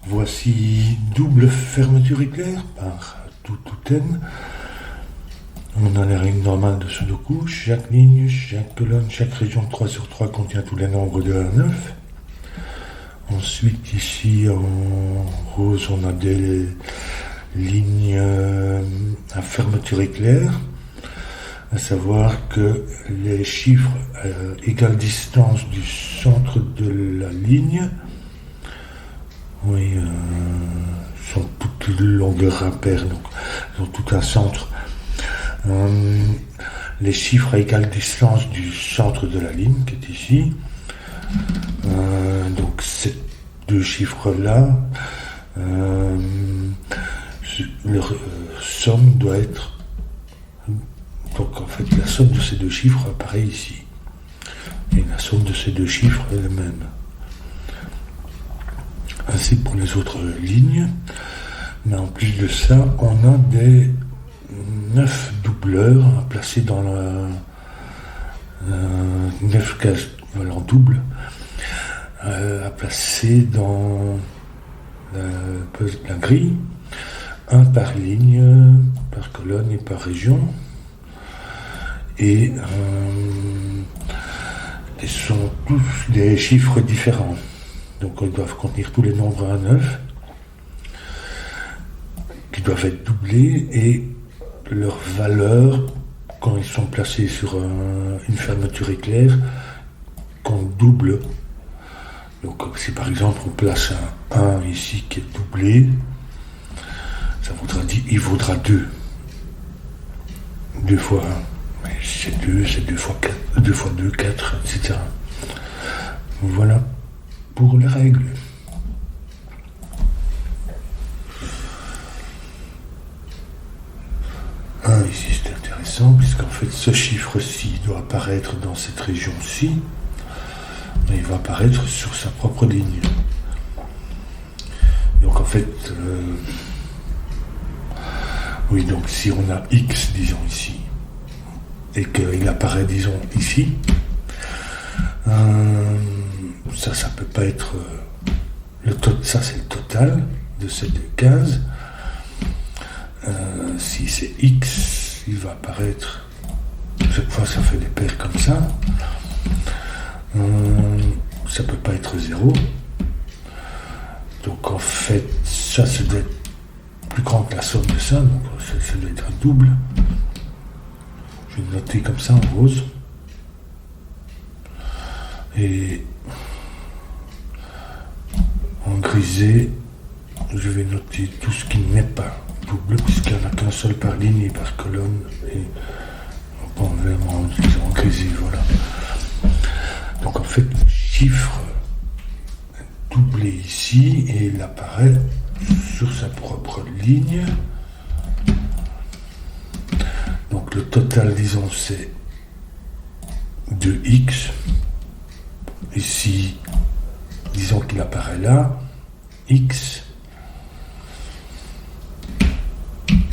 Voici double fermeture éclair par tout N. On a les règles normales de Sudoku. Chaque ligne, chaque colonne, chaque région 3 sur 3 contient tous les nombres de 1 à 9. Ensuite, ici en rose, on a des lignes à fermeture éclair, à savoir que les chiffres égale distance du centre de la ligne, sont toutes longueurs impaires, donc ils ont tout un centre. Les chiffres à égale distance du centre de la ligne, qui est ici. Donc ces deux chiffres-là, leur somme doit être... Donc en fait, la somme de ces deux chiffres apparaît ici. Et la somme de ces deux chiffres est la même. Ainsi pour les autres lignes. Mais en plus de ça, on a des 9 doubleurs à placer dans la 9 cases en double à placer dans la grille, un par ligne, par colonne et par région, et ils sont tous des chiffres différents, donc ils doivent contenir tous les nombres 1 à 9 qui doivent être doublés, et leur valeur quand ils sont placés sur une fermeture éclair qu'on double. Donc si par exemple on place un 1 ici qui est doublé, ça voudra dire il vaudra 2. 2 fois 1. Mais c'est 2, c'est 2 fois 4, 2 fois 2, 4, etc. Voilà pour les règles. Ici c'est intéressant puisqu'en fait ce chiffre-ci doit apparaître dans cette région-ci, mais il va apparaître sur sa propre ligne. Donc en fait, donc si on a X, disons ici, et qu'il apparaît, disons, ici, ça peut pas être... ça c'est le total de ces deux cases. Si c'est X, il va apparaître, chaque fois ça fait des paires comme ça. Ça peut pas être 0. Donc en fait, ça doit être plus grand que la somme de ça, donc ça doit être un double. Je vais le noter comme ça en rose. Et en grisé, je vais noter tout ce qui n'est pas double, puisqu'il n'y en a qu'un seul par ligne et par colonne, et en vert, en grisé, voilà. Donc en fait, le chiffre est doublé ici, et il apparaît sur sa propre ligne. Donc le total, disons, c'est 2x. Ici, disons qu'il apparaît là, x.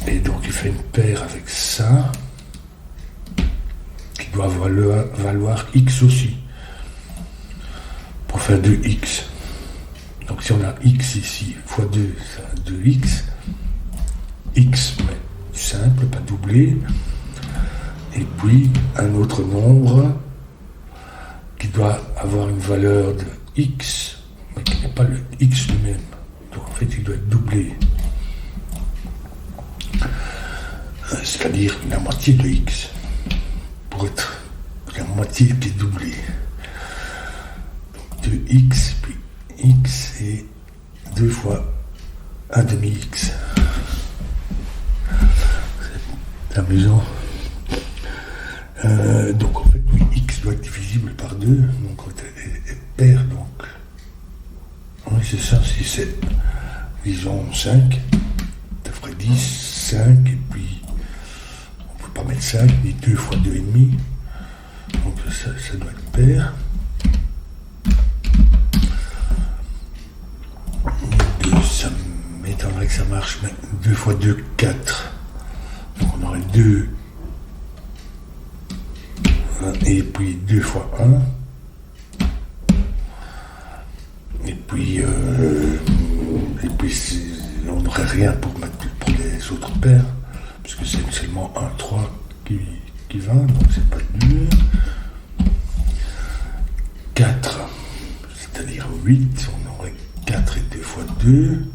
Et donc il fait une paire avec ça, qui doit valoir x aussi, pour faire 2x. Donc si on a x ici, fois 2, ça a 2x. X, mais simple, pas doublé. Et puis un autre nombre qui doit avoir une valeur de x, mais qui n'est pas le x lui-même. Donc en fait il doit être doublé. C'est-à-dire la moitié de x, pour être la moitié qui est doublée. Donc 2x, puis x et 2 fois 1 demi-x. C'est amusant. Donc en fait, x doit être divisible par 2, donc est pair, donc. Oui, c'est ça, si c'est, disons, 5, ça ferait 10, 5, et puis on ne peut pas mettre 5, ni 2 fois 2,5, donc ça doit être pair. 2, ça m'étonnerait que ça marche, mais 2 fois 2, 4. Donc on aurait 2, et puis 2 fois 1. Et puis puis on n'aurait rien pour les autres paires, puisque c'est seulement un 3 qui va, donc c'est pas dur. 4, c'est-à-dire 8, on aurait 4 et 2 fois 2.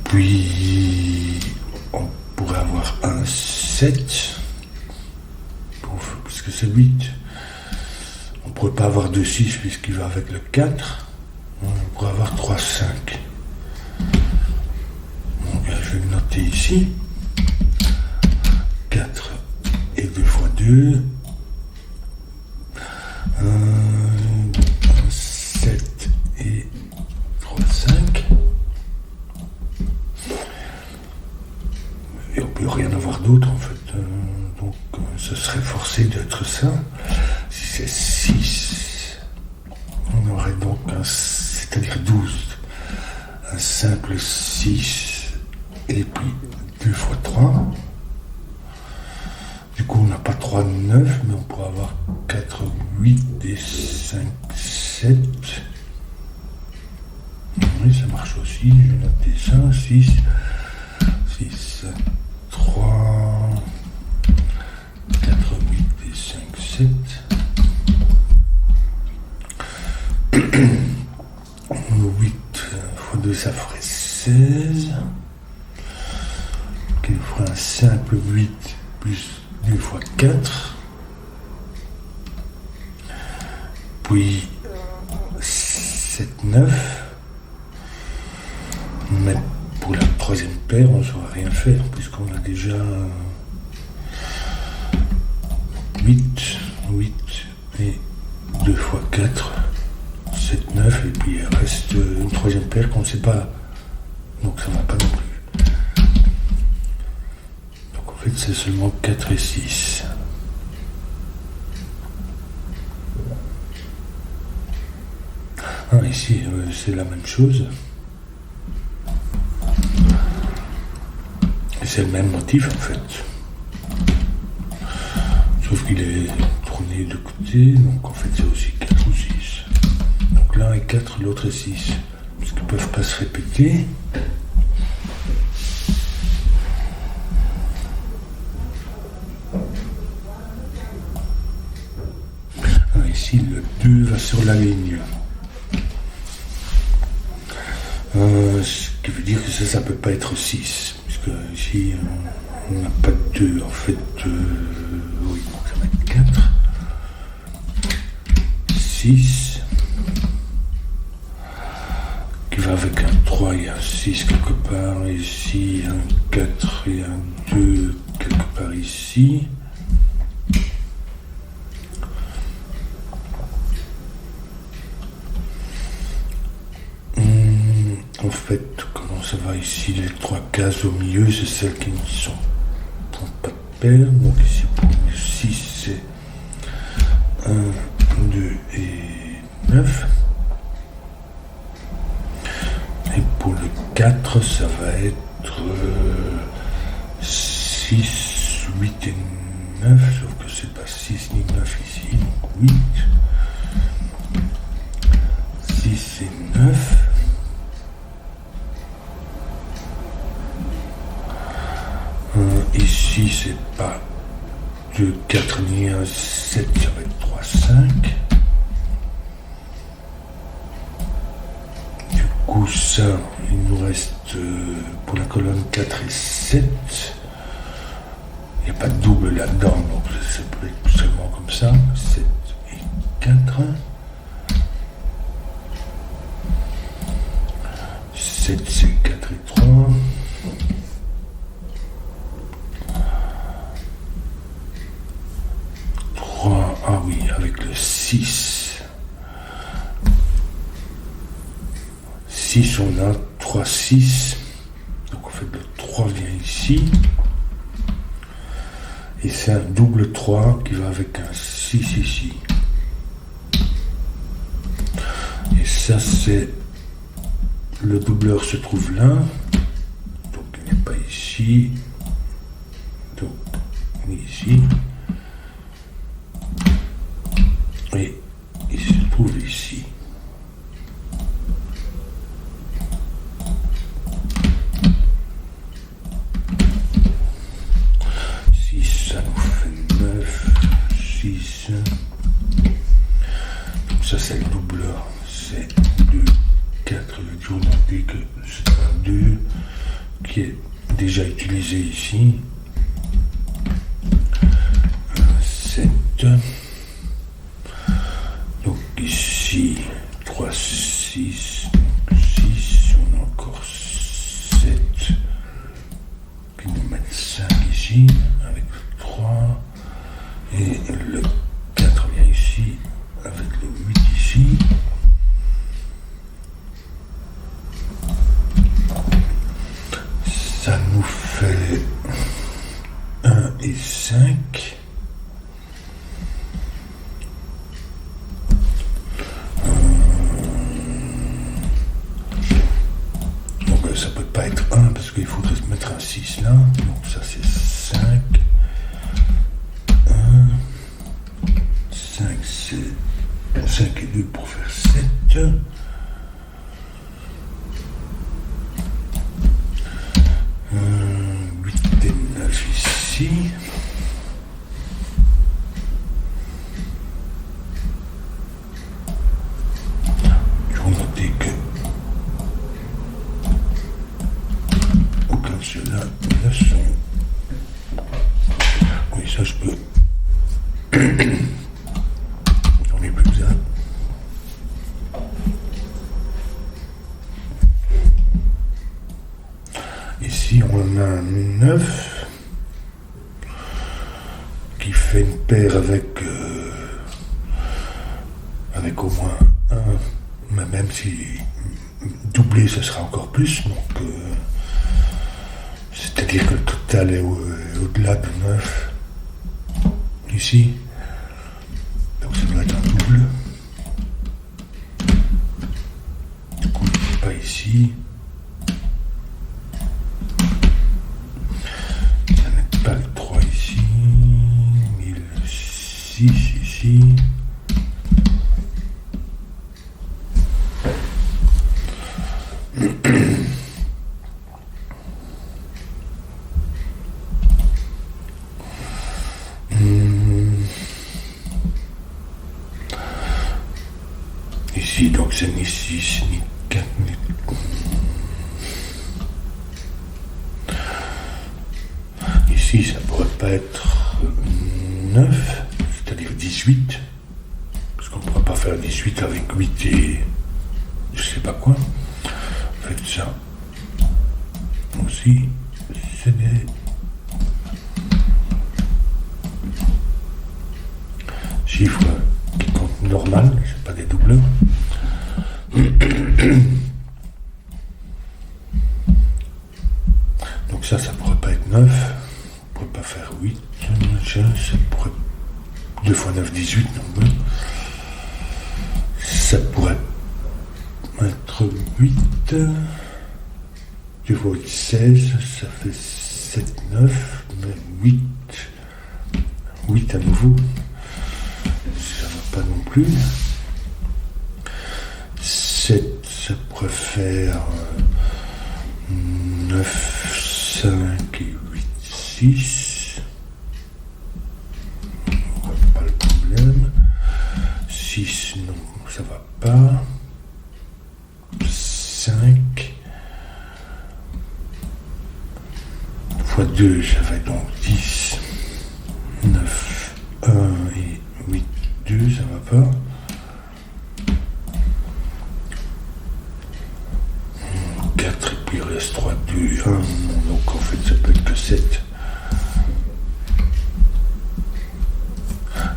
Puis on pourrait avoir un 7, puisque c'est 8. On ne pourrait pas avoir 2 6 puisqu'il va avec le 4. On pourrait avoir 3 5. Donc je vais le noter ici. 4 et 2 fois 2. 7 et 3 5. Et on ne peut rien avoir d'autre en fait. Donc ce serait forcé d'être ça. Si c'est 6, on aurait donc c'est-à-dire 12. Un simple 6 et puis 2 fois 3. Du coup on n'a pas 3, 9, mais on pourrait avoir 4, 8 et 5, 7. Oui, ça marche aussi. Je vais noter ça. 6, 6, 3, 4, 8 et 5, 7. 8 fois 2, ça ferait 16. Qui ferait un simple 8 plus 2 fois 4. Puis 7, 9. Mais pour la troisième paire, on ne saura rien faire, puisqu'on a déjà 8 et 2 fois 4, 7, 9, et puis il reste une troisième paire qu'on ne sait pas, donc ça ne va pas non plus. Donc en fait c'est seulement 4 et 6. Ici c'est la même chose. Et c'est le même motif en fait. Sauf qu'il est tourné de côté, donc en fait c'est aussi 4 ou 6. Donc l'un est 4, l'autre est 6. Parce qu'ils ne peuvent pas se répéter. Ici le 2 va sur la ligne. Ce qui veut dire que ça ne peut pas être 6. Puisque ici on n'a pas de 2 en fait. Oui, donc ça va être 4. 6. Qui va avec un 3 et un 6 quelque part ici, un 4 et un 2 quelque part ici. En fait, comment ça va ici? Les 3 cases au milieu, c'est celles qui ne sont pas de paire. Donc ici pour le 6, c'est 1, 2 et 9. Et pour le 4, ça va être 6, 8 et 9, sauf que c'est pas 6 ni 9 ici, donc 8, 6 et 9. Ici, c'est pas 2, 4 ni 1, 7, ça va être 3, 5. Du coup, ça, il nous reste pour la colonne 4 et 7. Il n'y a pas de double là-dedans, donc ça peut être seulement comme ça. 7 et 4. 7, c'est 4 et 3. 3, ah oui, avec le 6. 6, on a 3, 6. Donc en fait, le 3 vient ici. Et c'est un double 3 qui va avec un 6 ici. Et ça, c'est... Le doubleur se trouve là. Donc il n'est pas ici. Donc ni ici. Et il se trouve ici. toujours noter que c'est un 2 qui est déjà utilisé ici. 7. Donc ici 3, 6, 6, on a encore 7 qui nous mettent 5 ici avec le 3 et le 4 vient ici avec le 8 ici. Ça nous fait 1 et 5. Donc ça peut pas être 1 parce qu'il faudrait se mettre un 6 là. Donc ça c'est 5. 1. 5 c'est 5 et 2 pour faire 7. 8 et 9 ici. Je vais noter que aucun de ceux-là ne sont. Oui, ça je peux. J'en ai plus besoin. Ici, on a un 9 qui fait une paire avec au moins 1, mais même si doublé, ce sera encore plus. Donc, c'est-à-dire que le total est au-delà de 9 ici. Donc, ça doit être un double. Du coup, il n'est pas ici. Pas le 3 ici, ni le 6 ici. Ici, donc c'est ni 6, ni 4, ni... Ici, ça pourrait pas être 9, c'est-à-dire 18, parce qu'on ne pourra pas faire 18 avec 8 et je sais pas quoi. Faites ça aussi, c'est des chiffres qui comptent normal, c'est pas des doubleurs. Donc ça pourrait pas être 9. On ne pourrait pas faire 8, ça pourrait 2 fois 9, 18, non, ça pourrait être 8, 2 fois 8, 16, ça fait 7, 9, mais 8 à nouveau, ça va pas non plus. 7, ça pourrait faire 9, 5 et 8, 6. On voit pas le problème. 6, non, ça va pas. 5 fois 2, ça fait donc 10. 9, 1 et 8, 2, ça va pas. 4 et puis il reste 3, 2, 1. Donc en fait, ça peut être que 7.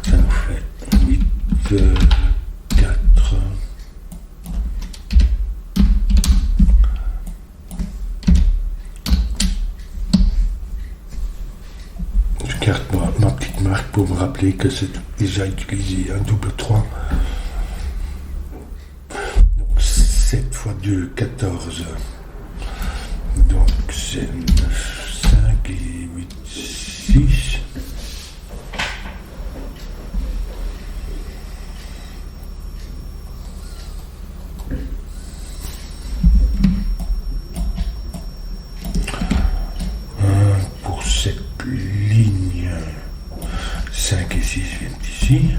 Ça nous fait 8, 4. Je garde ma petite marque pour me rappeler que c'est déjà utilisé un double 3. Donc 7 fois 2, 14. Donc c'est 9, 5 et 8, 6. Pour cette ligne, 5 et 6 viennent ici.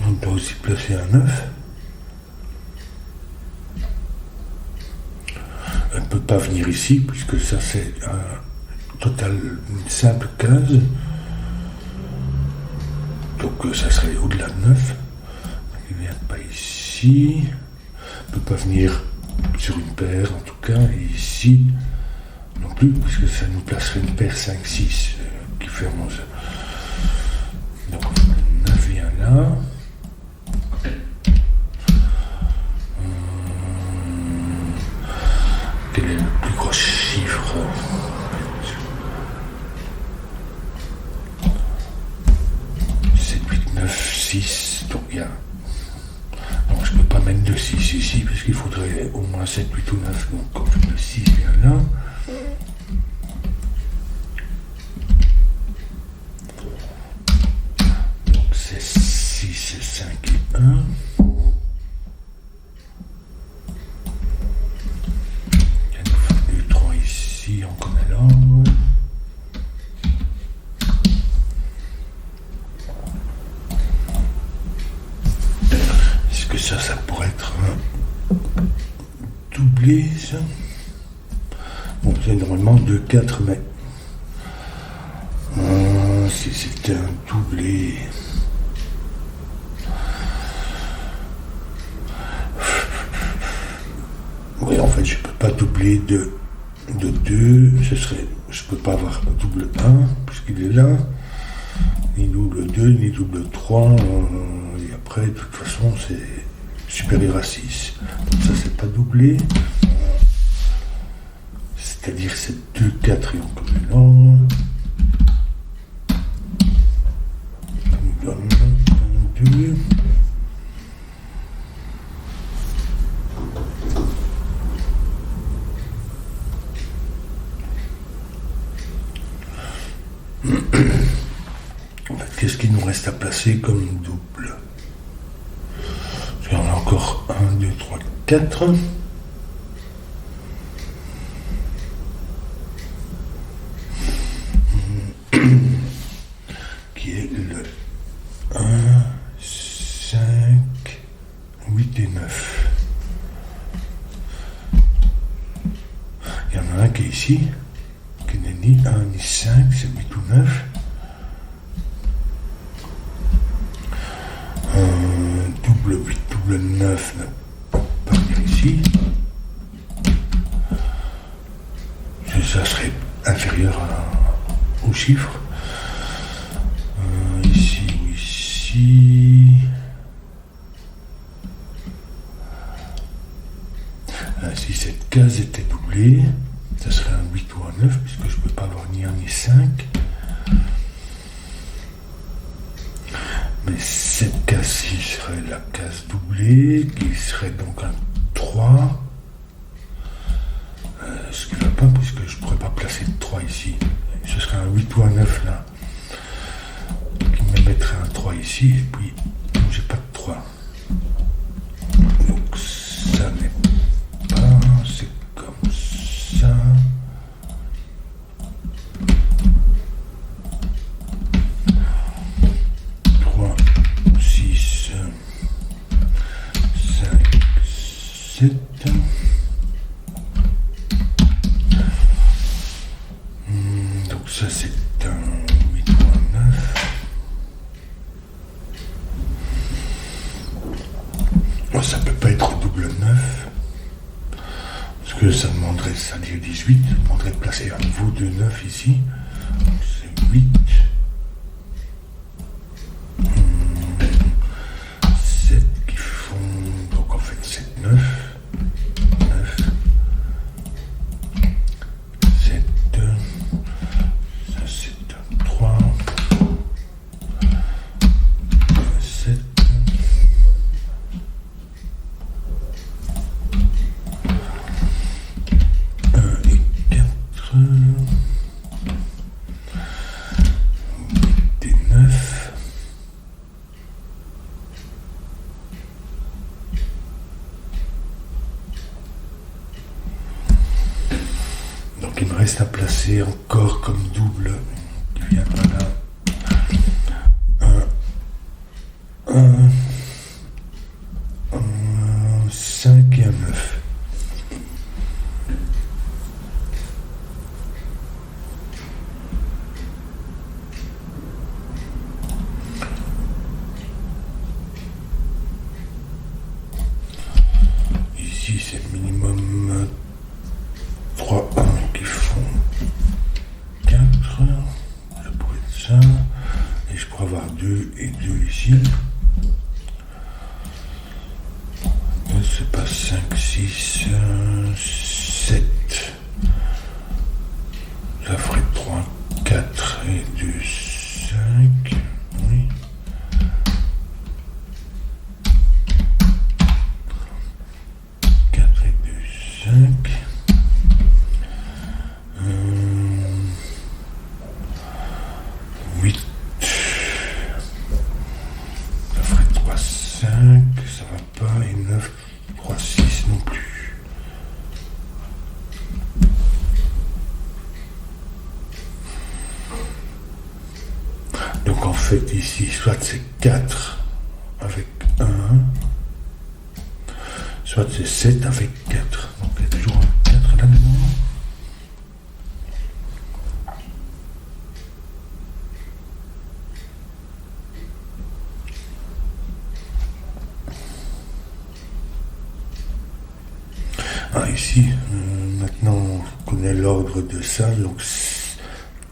On doit aussi placer un 9. Elle ne peut pas venir ici, puisque ça c'est un total, une simple case. Donc ça serait au-delà de 9. Il ne vient pas ici. Il ne peut pas venir sur une paire en tout cas. Et ici non plus, puisque ça nous placerait une paire 5-6 qui fait 11. Donc le 9 vient là. Quel est le plus gros chiffre? Donc il y a... Non, je ne peux pas mettre de 6 ici, parce qu'il faudrait au moins 7, 8 ou 9. Donc le 6 vient là. Donc c'est 6, c'est 5 et 1. Il y a nous 2, 3 ici, on connaît l'ordre. Ça pourrait être doublé, ça. Bon, c'est normalement 2, 4, mais si c'était un doublé. Oui, en fait, je peux pas doubler de 2. Ce serait, je peux pas avoir double 1, puisqu'il est là. Ni double 2, ni double 3. Et après, de toute façon, c'est supérieur à 6. Donc ça, c'est pas doublé. C'est-à-dire c'est 2, 4 et on connaît l'ordre. Ça nous donne 2. En fait, qu'est-ce qu'il nous reste à placer comme double? On a encore 1, 2, 3, 4. Qui est le 1, 5, 8 et 9. Il y en a un qui est ici, qui n'est ni 1 ni 5, c'est 8 ou 9. Double 8, double 9 ne peut pas venir ici. Ça serait inférieur au chiffre. Ici ou ici. Si cette case était doublée, ça serait un 8 ou un 9, puisque je ne peux pas avoir ni 1 ni 5. Mais cette case-ci serait la case doublée, qui serait donc un 3. Ce qui ne va pas, puisque je ne pourrais pas placer de 3 ici. Ce serait un 8 ou un 9 là. Qui me mettrait un 3 ici, et puis j'ai pas de 3. Donc ça n'est pas, c'est comme ça. Donc ça c'est un 8 ou un 9. Oh, ça peut pas être double 9. Parce que ça demanderait, ça dit 18, ça demanderait de placer à nouveau 2 9 ici. Donc c'est 8. 7 qui font, donc en fait c'est 9. Donc il me reste à placer encore comme double qui vient là. 1, 1. c'est minimum 3 1 qui font 4. Ça pourrait être ça. Et je pourrais avoir 2 et 2 ici. C'est pas 5, 6, 7. Ça ferait 3, 4 et 2, 5. Oui. 4 et 2, 5. 8. Ça ferait 3, 5. Ça va pas. Et 9, 3, 6 non plus. Donc en fait ici, soit c'est 4 avec 1, soit c'est 7 avec 4. Donc il y a toujours un 4 là-dedans. Ici, maintenant on connaît l'ordre de ça, donc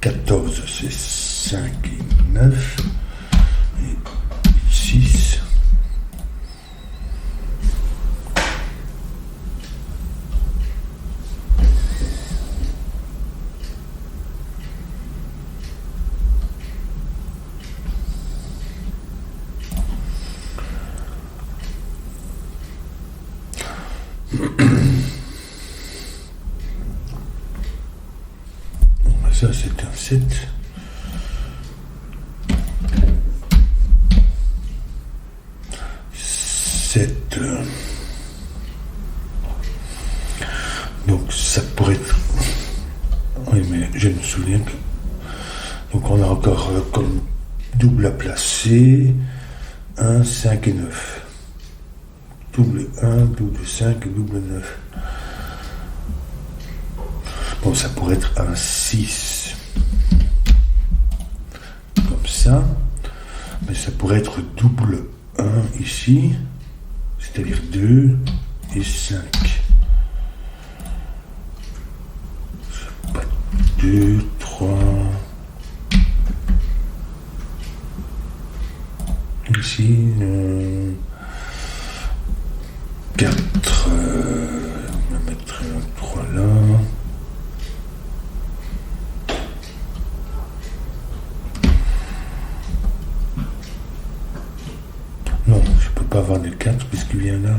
14 c'est 5 et 9, et 6. Ça c'est un 7. Donc ça pourrait être... Oui, mais je me souviens que... Donc on a encore comme double à placer 1, 5 et 9. Double 1, double 5 et double 9. Bon, ça pourrait être un 6. Comme ça. Mais ça pourrait être double 1 ici. C'est-à-dire 2 et 5. 2, 3. Ici, 4. On va mettre un 3 là. Non, je peux pas avoir de 4 puisqu'il vient là.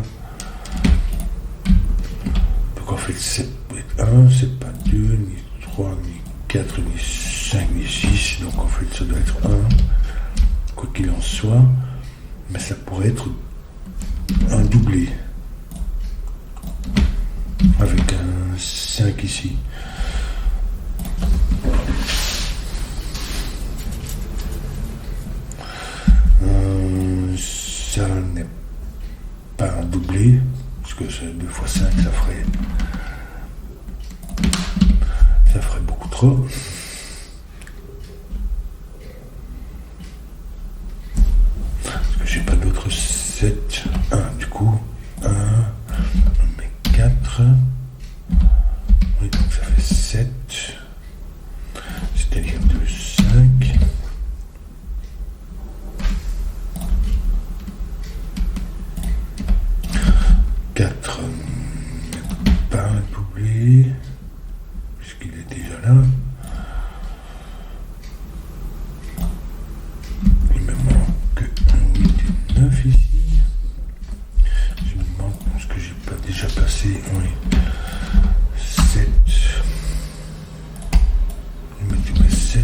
Donc en fait, c'est 1, c'est pas 2, ni 3, ni 4, ni 5, ni 6. Donc en fait, ça doit être 1, quoi qu'il en soit. Mais ça pourrait être un doublé. Avec un 5 ici. Ça n'est pas un doublé, parce que c'est 2 fois 5, ça ferait beaucoup trop. Parce que j'ai pas d'autres 7. 1 du coup. 1, mais 4. Oui, donc ça fait 7. C'est-à-dire 2, 5. 4, pas un doublé, puisqu'il est déjà là. Il me manque un 8 et 9 ici. Je me demande ce que j'ai pas déjà passé. Oui. 7. Je mets 7.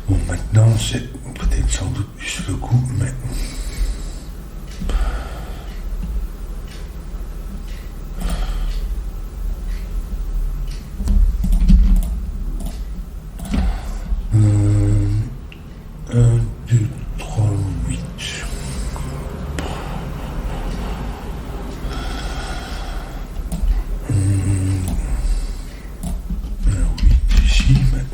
Bon, maintenant, c'est peut-être sans doute plus le coup, mais... Un, deux, trois, huit. Un huit ici, mais...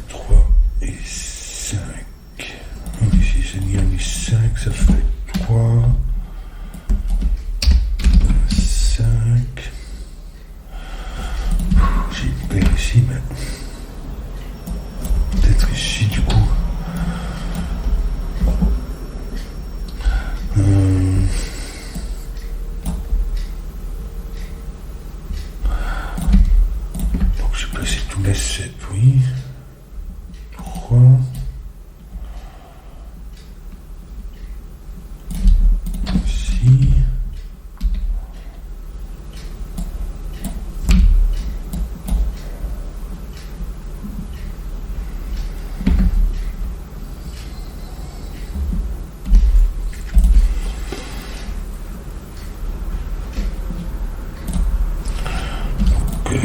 Trois et cinq. Ici, c'est ni un ni cinq, ça fait trois. 5. J'ai une paire ici, mais peut-être ici du coup. Donc j'ai placé tous les 7, oui. 3. Ici.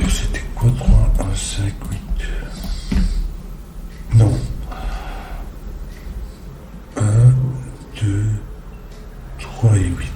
C'était quoi 3, 1, 5, 8. Non. 1, 2, 3 et 8.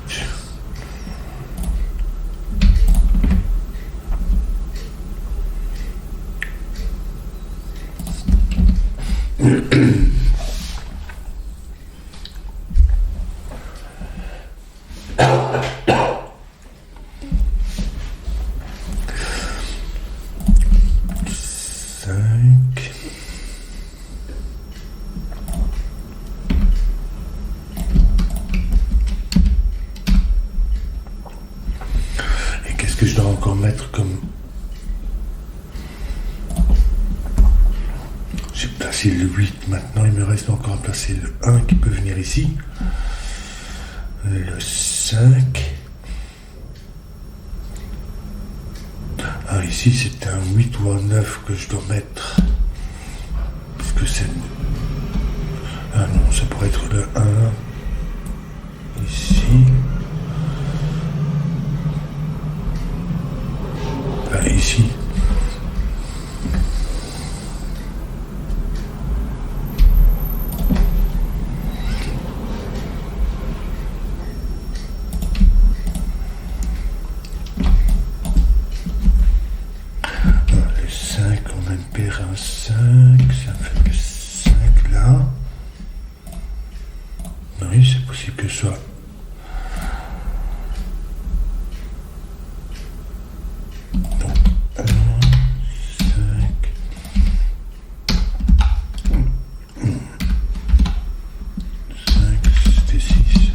Et qu'est-ce que je dois encore mettre comme... J'ai placé le 8, maintenant il me reste encore à placer le 1 qui peut venir ici. Le 5. Ah, ici c'est un 8 ou un 9 que je dois mettre. Puisque c'est... Ah non, ça pourrait être le 1. Ici. Ah, ici. Le 5, on a une paire, un 5, ça fait le 5 là. Oui, c'est possible que ce soit... Donc, 1, 5... 5, c'était 6.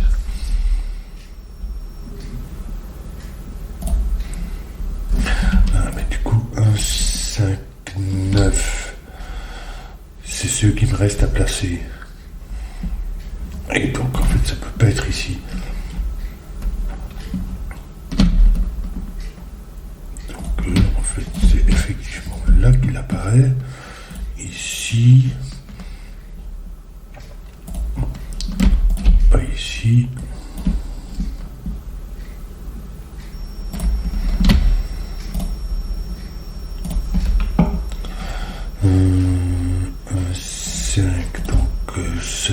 Ah, mais du coup, 1, 5, 9. C'est ceux qui me restent à placer. Et donc, en fait, ça peut pas être ici. Donc, en fait, c'est effectivement là qu'il apparaît. Ici. Pas ici. Un 5, donc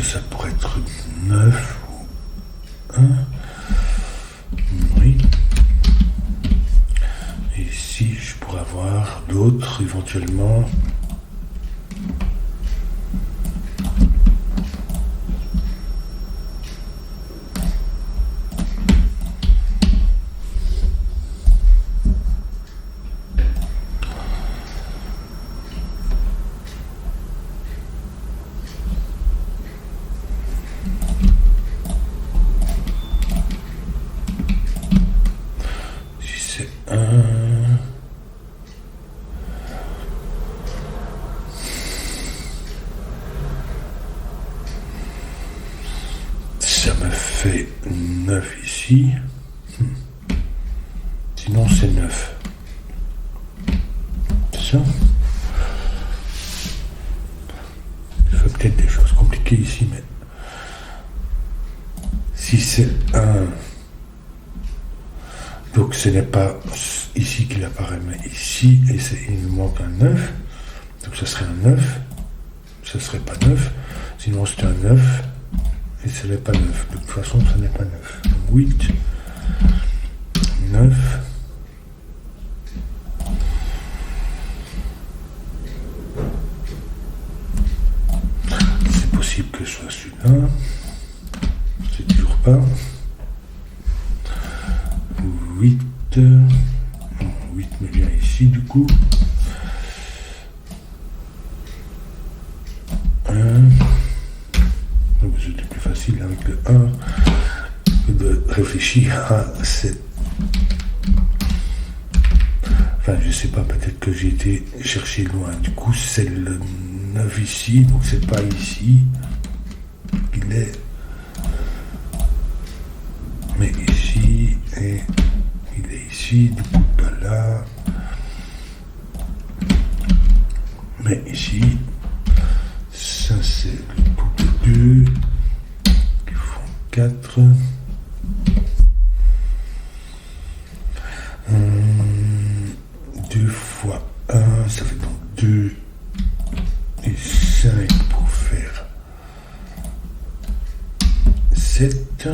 ça pourrait être 9 ou 1. Oui. Et ici, je pourrais avoir d'autres éventuellement. 9 ici. Sinon, c'est 9. C'est ça? Je fais peut-être des choses compliquées ici, mais si c'est 1, donc ce n'est pas ici qu'il apparaît, mais ici, et il nous manque un 9, donc ce serait un 9, ce serait pas 9, sinon c'est un 9, et ce n'est pas 9, de toute façon ce n'est pas 9, donc 8, 9, c'est possible que ce soit celui-là, c'est toujours pas, 8 me vient ici du coup. 1. Donc c'était plus facile avec le 1 que de réfléchir à cette. Enfin, je sais pas, peut-être que j'ai été chercher loin. Du coup, c'est le 9 ici, donc c'est pas ici qu'il est. Mais ici, et il est ici, du coup pas là. Mais ici, ça c'est le bout de 2 qui font 4. 2 fois 1, ça fait donc 2 et 5 pour faire 7. 5.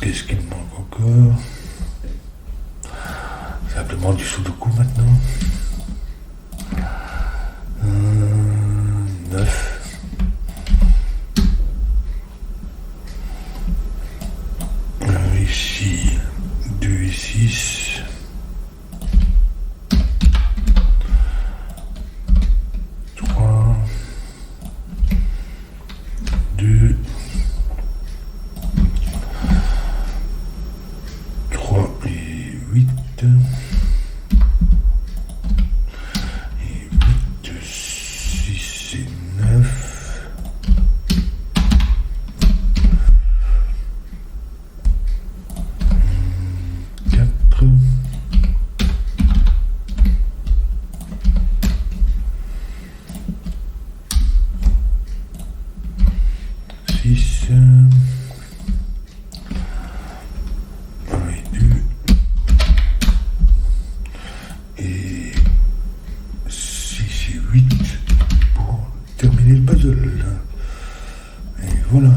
Qu'est-ce qu'il me manque encore? Simplement du sudoku maintenant. 9. Ici, 2 et 6. 3. 2. 3 et 8. Et 8, 6 et 9. 4. 6. 1 et 2. Et 6 et 8 pour terminer le puzzle. Et voilà.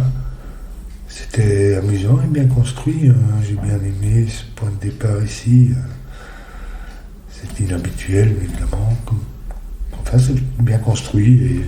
C'était amusant et bien construit. J'ai bien aimé ce point de départ ici. C'est inhabituel, évidemment. Enfin, c'est bien construit et